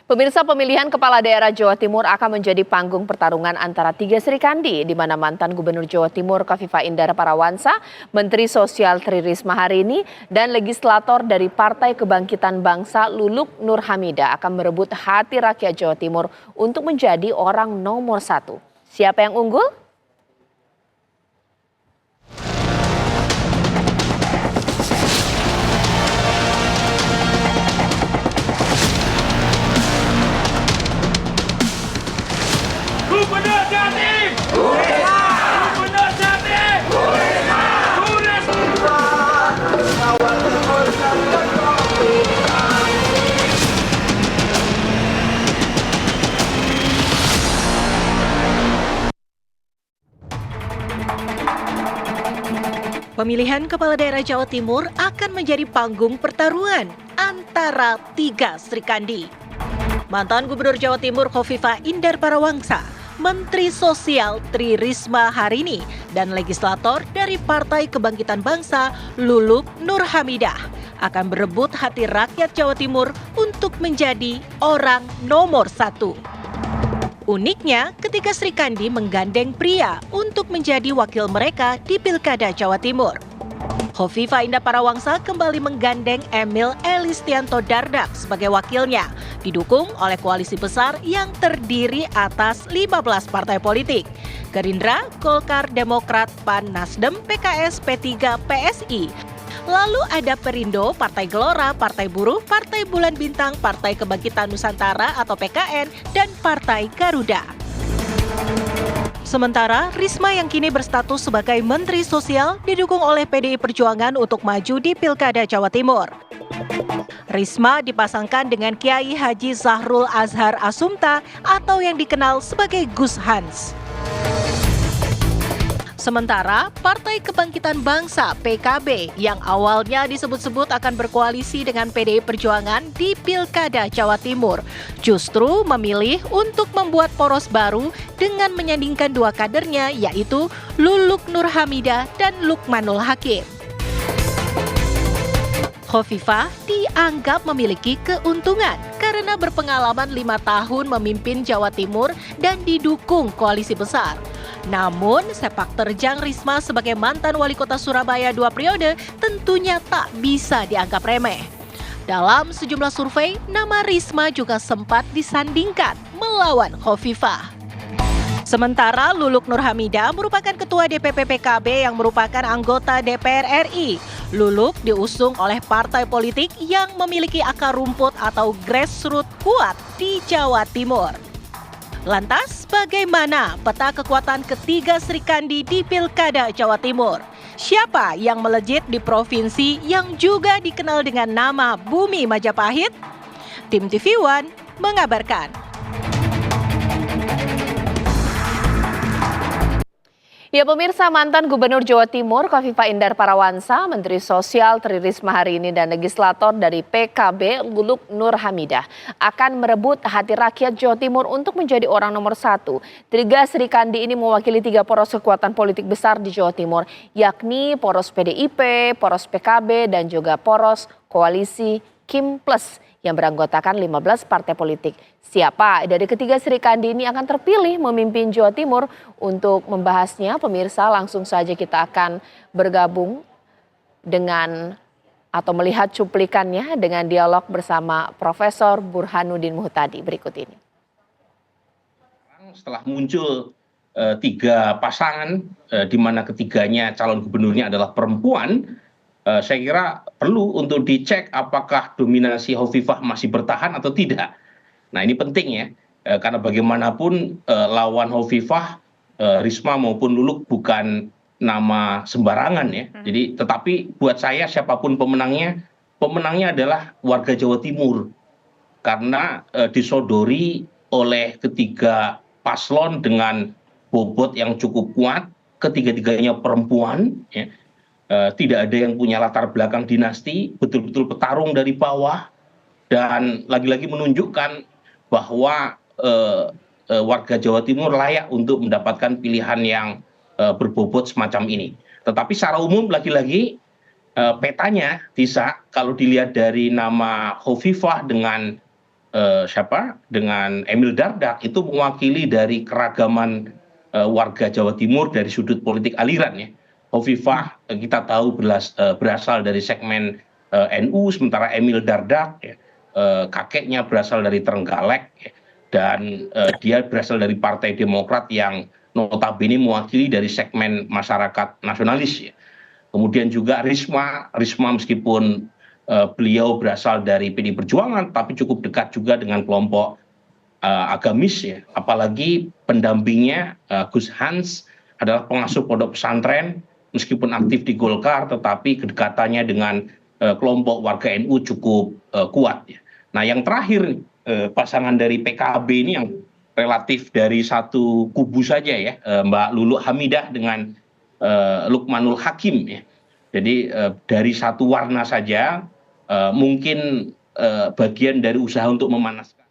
Pemirsa, pemilihan kepala daerah Jawa Timur akan menjadi panggung pertarungan antara tiga serikandi, di mana mantan Gubernur Jawa Timur Kofifa Indar Parawansa, Menteri Sosial Tri Risma hari ini, dan legislator dari Partai Kebangkitan Bangsa Luluk Nur Hamida akan merebut hati rakyat Jawa Timur untuk menjadi orang nomor satu. Siapa yang unggul? Gubernur Jatim! Gubernur Jatim! Pemilihan kepala daerah Jawa Timur akan menjadi panggung pertarungan antara tiga serikandi. Mantan Gubernur Jawa Timur Kofifa Indar Parawansa, Menteri Sosial Tri Risma hari ini, dan legislator dari Partai Kebangkitan Bangsa Luluk Nur Hamidah akan berebut hati rakyat Jawa Timur untuk menjadi orang nomor satu. Uniknya, ketiga serikandi menggandeng pria untuk menjadi wakil mereka di Pilkada Jawa Timur. Kofifa Indar Parawansa kembali menggandeng Emil Elistianto Dardak sebagai wakilnya, didukung oleh koalisi besar yang terdiri atas 15 partai politik: Gerindra, Golkar, Demokrat, PAN, Nasdem, PKS, P3, PSI. Lalu ada Perindo, Partai Gelora, Partai Buruh, Partai Bulan Bintang, Partai Kebangkitan Nusantara atau PKN, dan Partai Garuda. Sementara Risma yang kini berstatus sebagai Menteri Sosial didukung oleh PDI Perjuangan untuk maju di Pilkada Jawa Timur. Risma dipasangkan dengan Kiai Haji Zahrul Azhar Asumta atau yang dikenal sebagai Gus Hans. Sementara Partai Kebangkitan Bangsa (PKB) yang awalnya disebut-sebut akan berkoalisi dengan PDI Perjuangan di Pilkada Jawa Timur justru memilih untuk membuat poros baru dengan menyandingkan dua kadernya, yaitu Luluk Nur Hamidah dan Lukmanul Hakim. Kofifa dianggap memiliki keuntungan karena berpengalaman 5 tahun memimpin Jawa Timur dan didukung koalisi besar. Namun, sepak terjang Risma sebagai mantan wali kota Surabaya 2 periode tentunya tak bisa dianggap remeh. Dalam sejumlah survei, nama Risma juga sempat disandingkan melawan Kofifa. Sementara Luluk Nur Hamidah merupakan ketua DPP PKB yang merupakan anggota DPR RI. Luluk diusung oleh partai politik yang memiliki akar rumput atau grassroots kuat di Jawa Timur. Lantas, bagaimana peta kekuatan ketiga serikandi di Pilkada Jawa Timur? Siapa yang melejit di provinsi yang juga dikenal dengan nama Bumi Majapahit? Tim TV One mengabarkan. Ya pemirsa, mantan Gubernur Jawa Timur Kofifa Indar Parawansa, Menteri Sosial Tri Risma hari ini, dan legislator dari PKB Luluk Nur Hamidah akan merebut hati rakyat Jawa Timur untuk menjadi orang nomor satu. Tiga serikandi ini mewakili tiga poros kekuatan politik besar di Jawa Timur, yakni poros PDIP, poros PKB, dan juga poros koalisi Kim Plus yang beranggotakan 15 partai politik. Siapa dari ketiga serikandi ini akan terpilih memimpin Jawa Timur? Untuk membahasnya, pemirsa, langsung saja kita akan bergabung dengan atau melihat cuplikannya dengan dialog bersama Profesor Burhanuddin Muhtadi berikut ini. Setelah muncul tiga pasangan di mana ketiganya calon gubernurnya adalah perempuan, saya kira perlu untuk dicek apakah dominasi Hovifah masih bertahan atau tidak. Nah ini penting ya, karena bagaimanapun lawan Hovifah, Risma maupun Luluk bukan nama sembarangan ya. Jadi tetapi buat saya siapapun pemenangnya adalah warga Jawa Timur. Karena disodori oleh ketiga paslon dengan bobot yang cukup kuat, ketiga-tiganya perempuan ya. Tidak ada yang punya latar belakang dinasti, betul-betul petarung dari bawah, dan lagi-lagi menunjukkan bahwa warga Jawa Timur layak untuk mendapatkan pilihan yang berbobot semacam ini. Tetapi secara umum lagi-lagi petanya bisa kalau dilihat dari nama Hovifah dengan dengan Emil Dardak itu mewakili dari keragaman warga Jawa Timur dari sudut politik aliran ya. Hovifah kita tahu berasal dari segmen NU, sementara Emil Dardak ya, kakeknya berasal dari Trenggalek ya, dan dia berasal dari Partai Demokrat yang notabene mewakili dari segmen masyarakat nasionalis ya. Kemudian juga Risma meskipun beliau berasal dari PD Perjuangan tapi cukup dekat juga dengan kelompok agamis ya. Apalagi pendampingnya Gus Hans adalah pengasuh pondok pesantren meskipun aktif di Golkar tetapi kedekatannya dengan kelompok warga NU cukup kuat ya. Nah, yang terakhir pasangan dari PKB ini yang relatif dari satu kubu saja ya, Mbak Lulu Hamidah dengan Lukmanul Hakim ya. Jadi dari satu warna saja mungkin bagian dari usaha untuk memanaskan